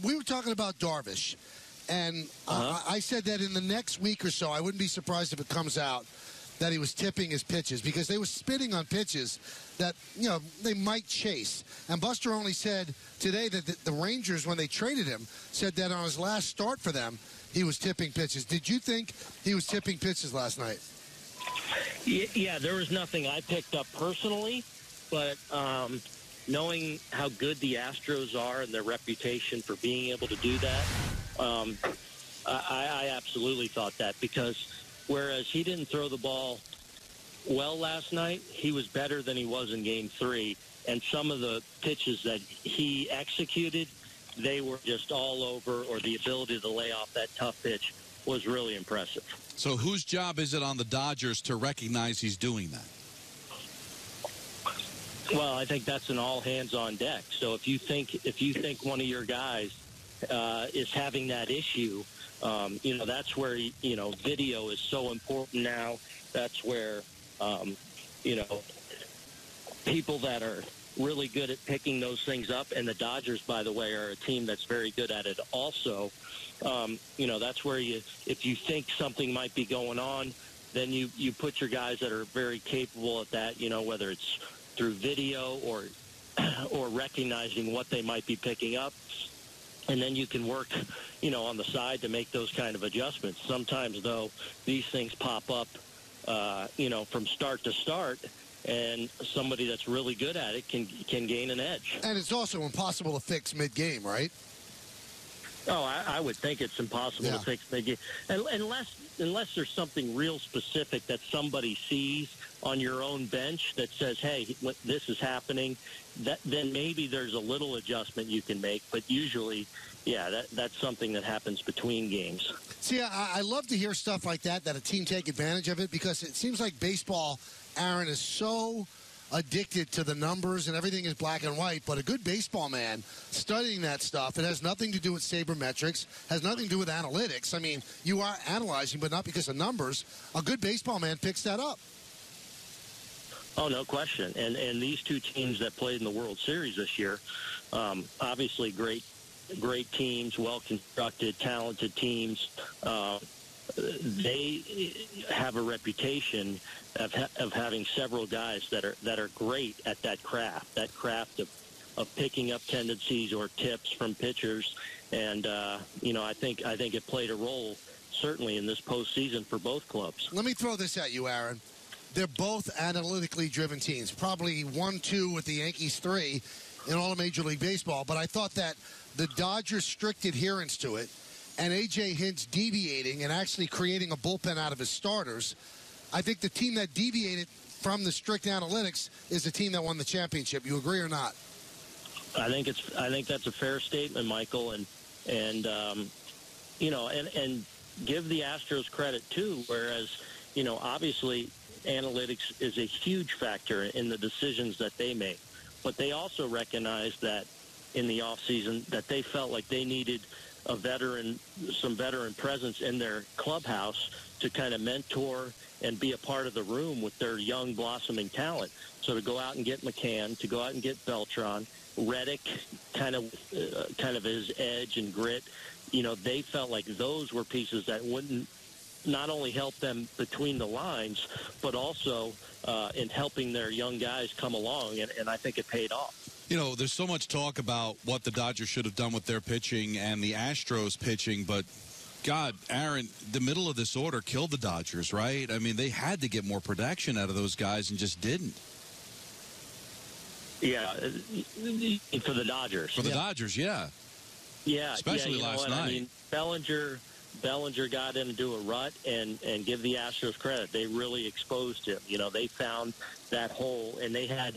We were talking about Darvish, and I said that in the next week or so, I wouldn't be surprised if it comes out that he was tipping his pitches because they were spitting on pitches that, they might chase. And Buster only said today that the Rangers, when they traded him, said that on his last start for them, he was tipping pitches. Did you think he was tipping pitches last night? Yeah, there was nothing I picked up personally, but knowing how good the Astros are and their reputation for being able to do that, I absolutely thought that because whereas he didn't throw the ball well last night, he was better than he was in Game 3, and some of the pitches that he executed, they were just all over, or the ability to lay off that tough pitch was really impressive. So whose job is it on the Dodgers to recognize he's doing that? Well, I think that's an all hands on deck. So if you think one of your guys is having that issue, that's where video is so important now. That's where people that are really good at picking those things up, and the Dodgers, by the way, are a team that's very good at it also. That's where if you think something might be going on, then you put your guys that are very capable at that, whether it's through video or recognizing what they might be picking up. And then you can work, on the side to make those kind of adjustments. Sometimes, though, these things pop up, from start to start, and somebody that's really good at it can gain an edge. And it's also impossible to fix mid-game, right? Oh, I would think it's impossible to fix mid-game. Unless there's something real specific that somebody sees on your own bench that says, hey, this is happening, then maybe there's a little adjustment you can make. But usually, that's something that happens between games. See, I love to hear stuff like that a team take advantage of it, because it seems like baseball, Aaron, is so addicted to the numbers and everything is black and white. But a good baseball man studying that stuff, it has nothing to do with sabermetrics, has nothing to do with analytics. I mean, you are analyzing, but not because of numbers. A good baseball man picks that up. Oh, no question. And these two teams that played in the World Series this year, obviously great teams, well-constructed, talented teams. They have a reputation of having several guys that are great at that craft of picking up tendencies or tips from pitchers. And, I think it played a role certainly in this postseason for both clubs. Let me throw this at you, Aaron. They're both analytically driven teams, probably 1-2 with the Yankees 3 in all of Major League Baseball. But I thought that the Dodgers' strict adherence to it and A.J. Hintz deviating and actually creating a bullpen out of his starters, I think the team that deviated from the strict analytics is the team that won the championship. You agree or not? I think that's a fair statement, Michael, and give the Astros credit too. Whereas, obviously analytics is a huge factor in the decisions that they make, but they also recognize that in the offseason that they felt like they needed some veteran presence in their clubhouse to kind of mentor and be a part of the room with their young blossoming talent. So to go out and get McCann, to go out and get Beltran, Reddick, kind of his edge and grit, they felt like those were pieces that wouldn't not only help them between the lines, but also in helping their young guys come along, and I think it paid off. There's so much talk about what the Dodgers should have done with their pitching and the Astros pitching, but, God, Aaron, the middle of this order killed the Dodgers, right? I mean, they had to get more production out of those guys and just didn't. Yeah, for the Dodgers. For the Dodgers, yeah. Yeah. Especially last night. I mean, Bellinger got into a rut, and give the Astros credit. They really exposed him. They found that hole, and they had,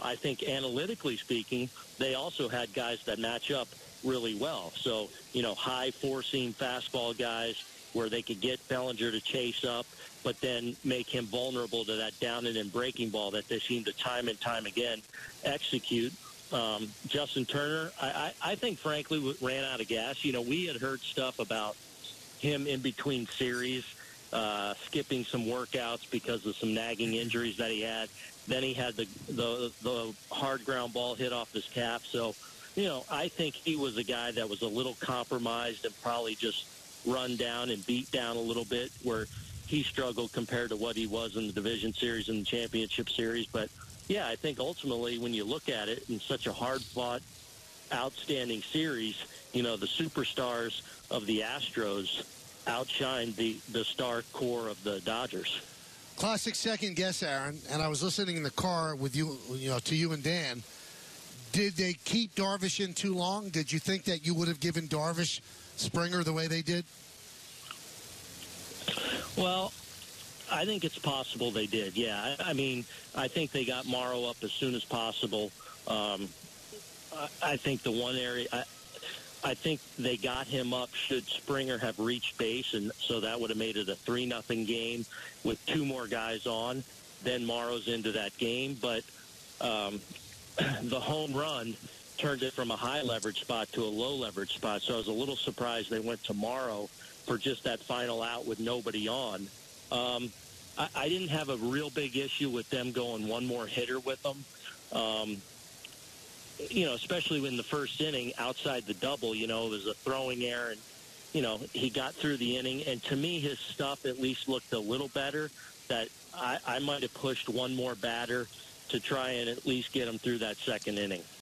I think analytically speaking, they also had guys that match up really well. So, high four-seam fastball guys where they could get Bellinger to chase up, but then make him vulnerable to that down and in breaking ball that they seem to time and time again execute. Justin Turner, I think, frankly, ran out of gas. We had heard stuff about him in between series, skipping some workouts because of some nagging injuries that he had. Then he had the hard ground ball hit off his calf. So, I think he was a guy that was a little compromised and probably just run down and beat down a little bit, where he struggled compared to what he was in the division series and the championship series. But, yeah, I think ultimately when you look at it in such a hard-fought, outstanding series, the superstars of the Astros outshined the star core of the Dodgers. Classic second guess, Aaron, and I was listening in the car with you, to you and Dan. Did they keep Darvish in too long? Did you think that you would have given Darvish Springer the way they did? Well, I think it's possible they did, yeah. I mean, I think they got Morrow up as soon as possible. I think the one area I think they got him up should Springer have reached base, and so that would have made it a 3-0 game with two more guys on. Then Morrow's into that game, but the home run turned it from a high leverage spot to a low leverage spot. So I was a little surprised they went to Morrow for just that final out with nobody on. I didn't have a real big issue with them going one more hitter with them. Especially in the first inning outside the double, it was a throwing error, and, he got through the inning. And to me, his stuff at least looked a little better, that I might have pushed one more batter to try and at least get him through that second inning.